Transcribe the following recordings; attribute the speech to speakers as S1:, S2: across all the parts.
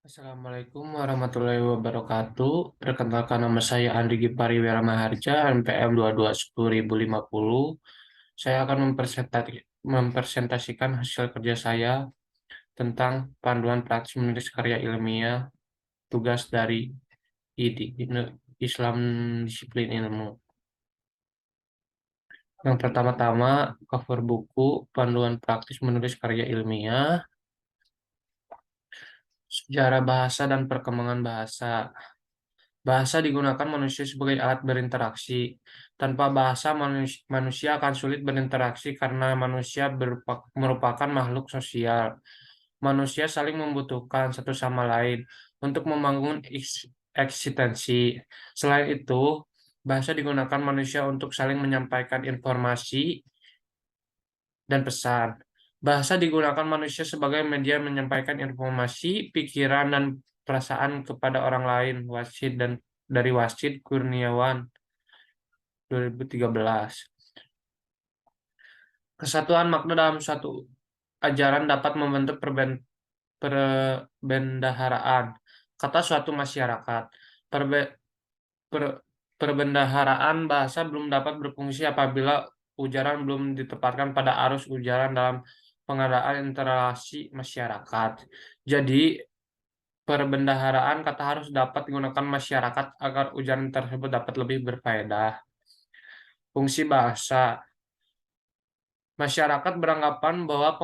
S1: Assalamualaikum warahmatullahi wabarakatuh. Perkenalkan nama saya Andri Gipari Wiramaharja, NPM 221050. Saya akan mempresentasikan hasil kerja saya tentang panduan praktis menulis karya ilmiah, tugas dari ID, Islam Disiplin Ilmu. Yang pertama-tama, cover buku, panduan praktis menulis karya ilmiah, sejarah bahasa dan perkembangan bahasa. Bahasa digunakan manusia sebagai alat berinteraksi. Tanpa bahasa, manusia akan sulit berinteraksi karena manusia merupakan makhluk sosial. Manusia saling membutuhkan satu sama lain untuk membangun eksistensi. Selain itu, bahasa digunakan manusia untuk saling menyampaikan informasi dan pesan. Bahasa digunakan manusia sebagai media menyampaikan informasi, pikiran, dan perasaan kepada orang lain. Dari Wasid Kurniawan 2013. Kesatuan makna dalam suatu ajaran dapat membentuk perbendaharaan. Kata suatu masyarakat. Perbe, per- Perbendaharaan bahasa belum dapat berfungsi apabila ujaran belum ditempatkan pada arus ujaran dalam pengadaan interaksi masyarakat. Jadi, perbendaharaan kata harus dapat digunakan masyarakat agar ujaran tersebut dapat lebih berfaedah. Fungsi bahasa. Masyarakat beranggapan bahwa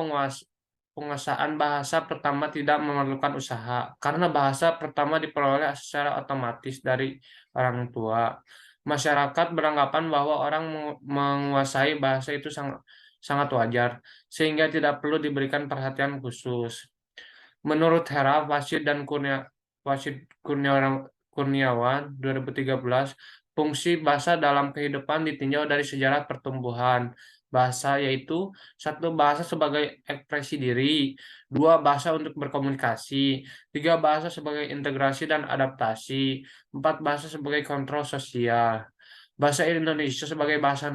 S1: penguasaan bahasa pertama tidak memerlukan usaha, karena bahasa pertama diperoleh secara otomatis dari orang tua. Masyarakat beranggapan bahwa orang menguasai bahasa itu sangat, sangat wajar, sehingga tidak perlu diberikan perhatian khusus. Menurut Hera, Wasid Kurniawan 2013, fungsi bahasa dalam kehidupan ditinjau dari sejarah pertumbuhan bahasa, yaitu satu, bahasa sebagai ekspresi diri, dua, bahasa untuk berkomunikasi, tiga, bahasa sebagai integrasi dan adaptasi, empat, bahasa sebagai kontrol sosial. Bahasa Indonesia sebagai bahasa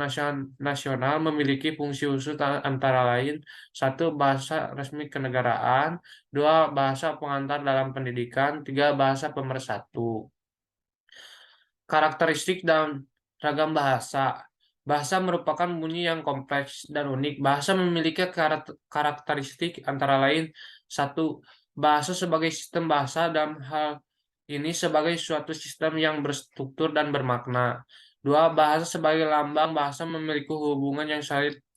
S1: nasional memiliki fungsi khusus antara lain: satu, bahasa resmi kenegaraan; dua, bahasa pengantar dalam pendidikan; tiga, bahasa pemersatu. Karakteristik dan ragam bahasa. Bahasa merupakan bunyi yang kompleks dan unik. Bahasa memiliki karakteristik antara lain: satu, bahasa sebagai sistem bahasa, dalam hal ini sebagai suatu sistem yang berstruktur dan bermakna. Dua, bahasa sebagai lambang. Bahasa memiliki hubungan yang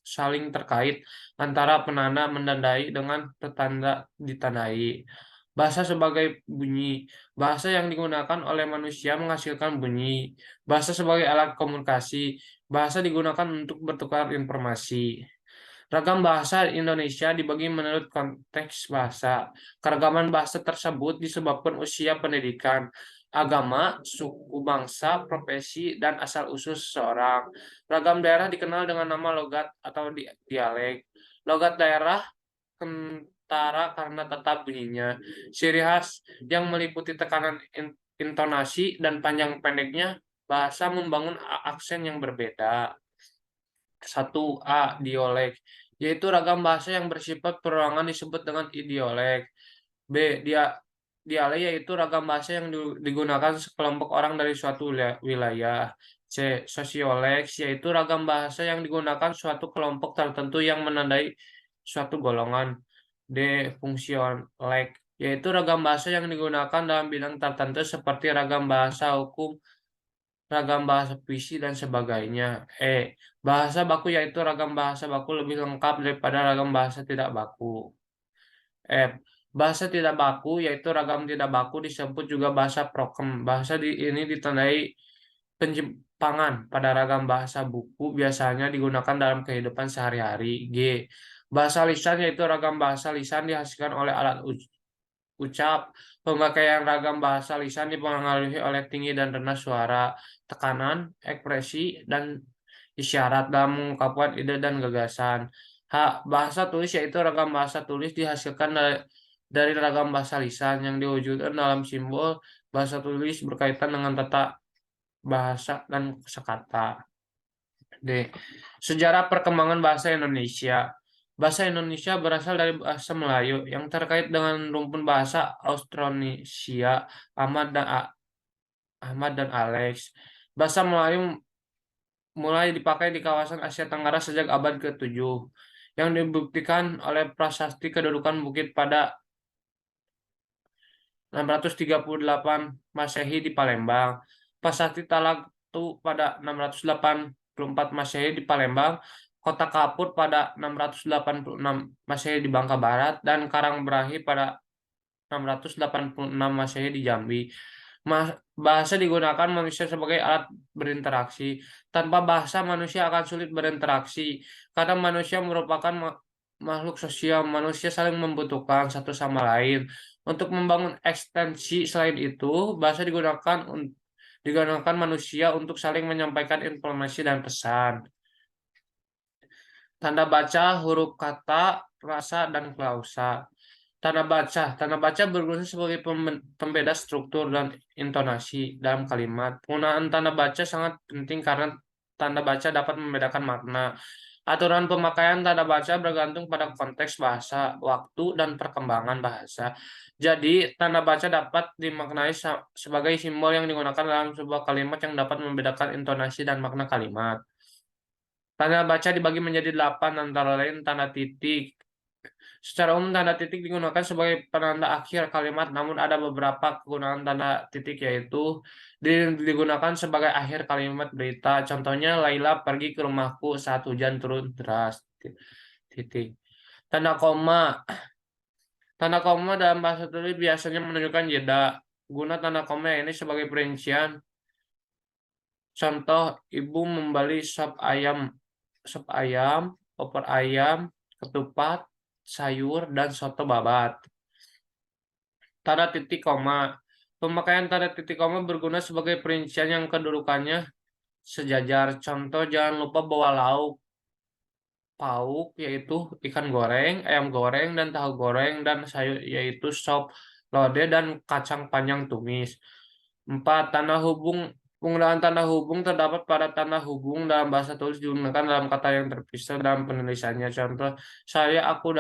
S1: saling terkait antara penanda menandai dengan petanda ditandai. Bahasa sebagai bunyi. Bahasa yang digunakan oleh manusia menghasilkan bunyi. Bahasa sebagai alat komunikasi. Bahasa digunakan untuk bertukar informasi. Ragam bahasa Indonesia dibagi menurut konteks bahasa. Keragaman bahasa tersebut disebabkan usia pendidikan, agama, suku bangsa, profesi, dan asal-usul seseorang. Ragam daerah dikenal dengan nama logat atau dialek. Logat daerah kentara karena tetap bunyinya. Ciri khas yang meliputi tekanan intonasi dan panjang pendeknya. Bahasa membangun aksen yang berbeda. Satu, A. Dialek, yaitu ragam bahasa yang bersifat perorangan disebut dengan idiolek. B. Dialek, yaitu ragam bahasa yang digunakan sekelompok orang dari suatu wilayah. C. Sosiolek, yaitu ragam bahasa yang digunakan suatu kelompok tertentu yang menandai suatu golongan. D. Fungsionalek, yaitu ragam bahasa yang digunakan dalam bidang tertentu seperti ragam bahasa hukum, ragam bahasa puisi, dan sebagainya. Bahasa baku, yaitu ragam bahasa baku lebih lengkap daripada ragam bahasa tidak baku. F. Bahasa tidak baku, yaitu ragam tidak baku disebut juga bahasa prokem. Ini ditandai penyimpangan pada ragam bahasa buku biasanya digunakan dalam kehidupan sehari-hari. G. Bahasa lisan, yaitu ragam bahasa lisan dihasilkan oleh alat ucap. Pemakaian ragam bahasa lisan dipengaruhi oleh tinggi dan rendah suara, tekanan, ekspresi, dan isyarat dalam mengungkapkan ide dan gagasan. H. Bahasa tulis, yaitu ragam bahasa tulis dihasilkan dari ragam bahasa lisan yang diwujudkan dalam simbol. Bahasa tulis berkaitan dengan tata bahasa dan kosakata. D. Sejarah perkembangan bahasa Indonesia. Bahasa Indonesia berasal dari bahasa Melayu yang terkait dengan rumpun bahasa Austronesia. Ahmad dan Ahmad dan Alex. Bahasa Melayu mulai dipakai di kawasan Asia Tenggara sejak abad ke-7, yang dibuktikan oleh prasasti kedudukan bukit pada 638 Masehi di Palembang, prasasti Talatu pada 684 Masehi di Palembang, Kota Kapur pada 686 Masehi di Bangka Barat, dan Karangbrahi pada 686 Masehi di Jambi. Bahasa digunakan manusia sebagai alat berinteraksi. Tanpa bahasa, manusia akan sulit berinteraksi. Karena manusia merupakan makhluk sosial, manusia saling membutuhkan satu sama lain. Untuk membangun ekstensi selain itu, bahasa digunakan manusia untuk saling menyampaikan informasi dan pesan. Tanda baca, huruf kata, rasa, dan klausa. Tanda baca. Tanda baca berguna sebagai pembeda struktur dan intonasi dalam kalimat. Penggunaan tanda baca sangat penting karena tanda baca dapat membedakan makna. Aturan pemakaian tanda baca bergantung pada konteks bahasa, waktu, dan perkembangan bahasa. Jadi, tanda baca dapat dimaknai sebagai simbol yang digunakan dalam sebuah kalimat yang dapat membedakan intonasi dan makna kalimat. Tanda baca dibagi menjadi 8, antara lain tanda titik. Secara umum, tanda titik digunakan sebagai penanda akhir kalimat, namun ada beberapa kegunaan tanda titik, yaitu digunakan sebagai akhir kalimat berita. Contohnya, Laila pergi ke rumahku saat hujan turun deras. Titik. Tanda koma. Tanda koma dalam bahasa tulis biasanya menunjukkan jeda. Guna tanda koma ini sebagai perincian. Contoh, ibu membeli sop ayam, opor ayam, ketupat, sayur, dan soto babat. Tanda titik koma. Pemakaian tanda titik koma berguna sebagai perincian yang kedudukannya sejajar. Contoh, jangan lupa bawa lauk pauk, yaitu ikan goreng, ayam goreng, dan tahu goreng, dan sayur, yaitu sop lodeh dan kacang panjang tumis. 4. Tanda hubung. Penggunaan tanda hubung terdapat pada tanda hubung dalam bahasa tulis digunakan dalam kata yang terpisah dalam penulisannya. Contoh, saat aku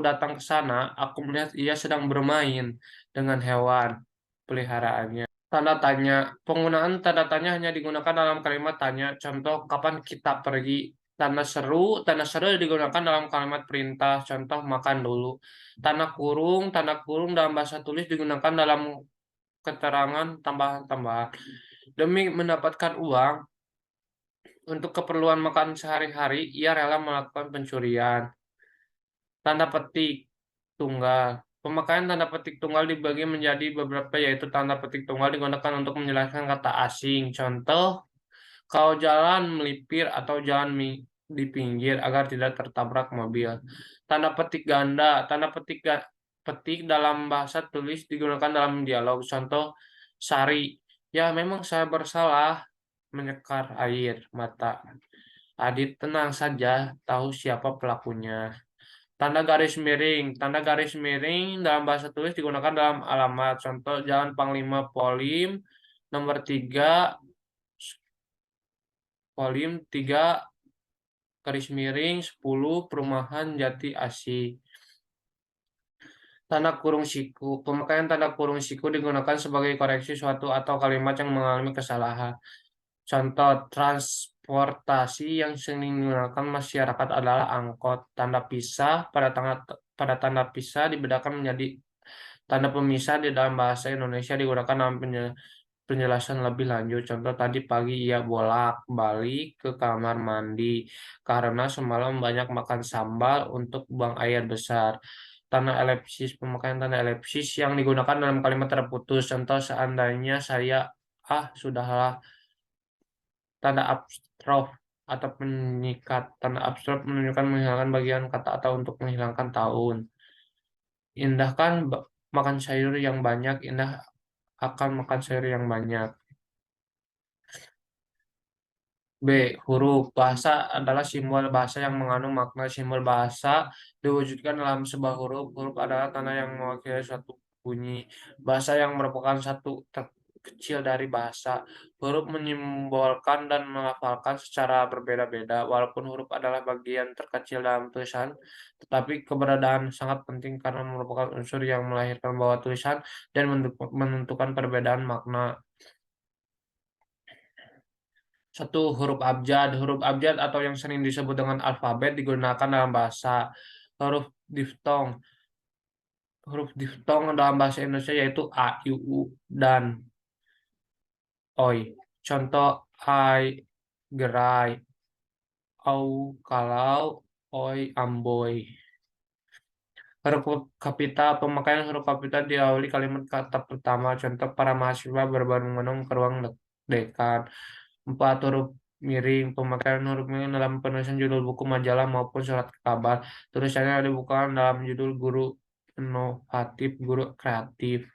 S1: datang ke sana, aku melihat ia sedang bermain dengan hewan peliharaannya. Tanda tanya. Penggunaan tanda tanya hanya digunakan dalam kalimat tanya. Contoh, kapan kita pergi? Tanda seru. Tanda seru digunakan dalam kalimat perintah. Contoh, makan dulu. Tanda kurung dalam bahasa tulis digunakan dalam keterangan tambahan-tambahan. Demi mendapatkan uang untuk keperluan makan sehari-hari, ia rela melakukan pencurian. Tanda petik tunggal. Pemakaian tanda petik tunggal dibagi menjadi beberapa, yaitu tanda petik tunggal digunakan untuk menjelaskan kata asing. Contoh, kau jalan melipir atau jalan di pinggir agar tidak tertabrak mobil. Tanda petik ganda. Petik dalam bahasa tulis digunakan dalam dialog. Contoh, Sari. Ya, memang saya bersalah menyekar air mata. Adit, tenang saja, tahu siapa pelakunya. Tanda garis miring. Tanda garis miring dalam bahasa tulis digunakan dalam alamat. Contoh, Jalan Panglima Polim nomor 3, Polim 3, garis miring 10, Perumahan Jati Asih. Tanda kurung siku. Pemakaian tanda kurung siku digunakan sebagai koreksi suatu atau kalimat yang mengalami kesalahan. Contoh, transportasi yang sering digunakan masyarakat adalah angkot. Tanda pisah pada tanda pisah dibedakan menjadi tanda pemisah di dalam bahasa Indonesia digunakan dalam penjelasan lebih lanjut. Contoh, tadi pagi ia bolak-balik ke kamar mandi karena semalam banyak makan sambal untuk buang air besar. Tanda elipsis. Pemakaian tanda elipsis yang digunakan dalam kalimat terputus. Contoh, seandainya saya, sudahlah. Tanda apostrof atau penyikat. Tanda apostrof menunjukkan menghilangkan bagian kata atau untuk menghilangkan tahun. Indah kan makan sayur yang banyak, indah akan makan sayur yang banyak. B. Huruf. Bahasa adalah simbol bahasa yang mengandung makna. Simbol bahasa diwujudkan dalam sebuah huruf. Huruf adalah tanda yang mewakili suatu bunyi. Bahasa yang merupakan satu kecil dari bahasa. Huruf menyimbolkan dan melafalkan secara berbeda-beda. Walaupun huruf adalah bagian terkecil dalam tulisan, tetapi keberadaan sangat penting karena merupakan unsur yang melahirkan bawah tulisan dan menentukan perbedaan makna. Satu, huruf abjad. Huruf abjad atau yang sering disebut dengan alfabet digunakan dalam bahasa. Huruf diftong. Huruf diftong dalam bahasa Indonesia yaitu A, I, U, dan OI. Contoh ai, gerai, au, kalau, oi, amboy. Huruf kapital, pemakaian huruf kapital diawali kalimat kata pertama. Contoh, para mahasiswa berbondong-bondong ke ruang dekan. Empat, huruf miring, pemakaian huruf miring dalam penulisan judul buku, majalah, maupun surat kabar. Tulisannya dibukukan dalam judul guru inovatif, guru kreatif.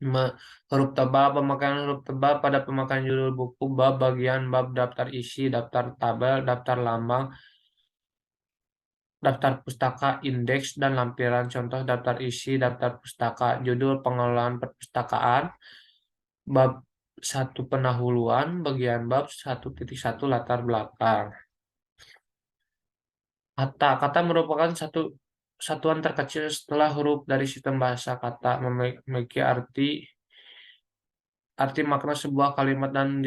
S1: 5. Huruf tebal, pemakaian huruf tebal pada pemakaian judul buku, bab, bagian, bab, daftar isi, daftar tabel, daftar lambang, daftar pustaka, indeks, dan lampiran. Contoh daftar isi, daftar pustaka, judul pengelolaan perpustakaan, bab 1 pendahuluan, bagian bab 1.1 latar belakang. Kata. Kata merupakan satuan terkecil setelah huruf dari sistem bahasa. Kata memiliki arti makna sebuah kalimat dan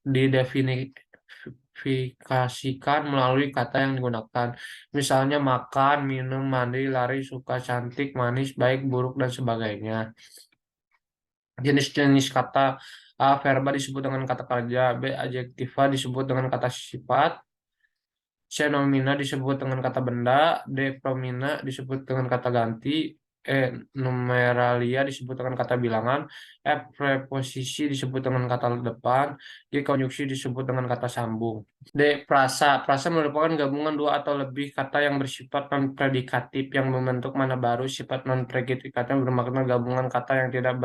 S1: didefinisikan melalui kata yang digunakan. Misalnya makan, minum, mandi, lari, suka, cantik, manis, baik, buruk, dan sebagainya. Jenis-jenis kata: A. Verba disebut dengan kata kerja. B. Adjektiva disebut dengan kata sifat. C. Nomina disebut dengan kata benda. D. Promina disebut dengan kata ganti. E. Numeralia disebut dengan kata bilangan. F. Preposisi disebut dengan kata depan. G. Konjungsi disebut dengan kata sambung. D. Prasa. Prasa merupakan gabungan dua atau lebih kata yang bersifat non-predikatif yang membentuk mana baru. Sifat non-predikatif bermakna gabungan kata yang tidak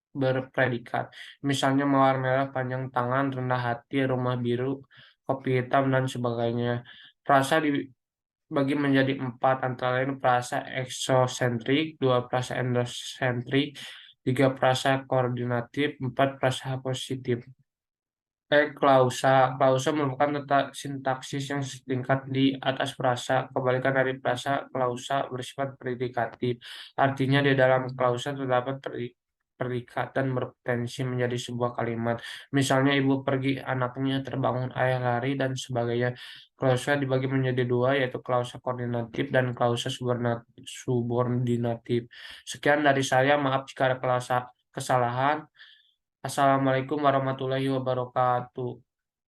S1: berpredikat. Misalnya mawar merah, panjang tangan, rendah hati, rumah biru, kopi hitam, dan sebagainya. Prasa dibagi menjadi empat, antara lain prasa eksosentrik, dua prasa endosentrik, tiga prasa koordinatif, empat prasa positif. Klausa. Klausa merupakan tata sintaksis yang setingkat di atas prasa. Kebalikan dari prasa, klausa bersifat predikatif. Artinya di dalam klausa terdapat predikat dan berpotensi menjadi sebuah kalimat. Misalnya ibu pergi, anaknya terbangun, ayah lari, dan sebagainya. Klausa dibagi menjadi dua, yaitu klausa koordinatif dan klausa subordinatif. Sekian dari saya, maaf jika ada kesalahan. Assalamualaikum warahmatullahi wabarakatuh.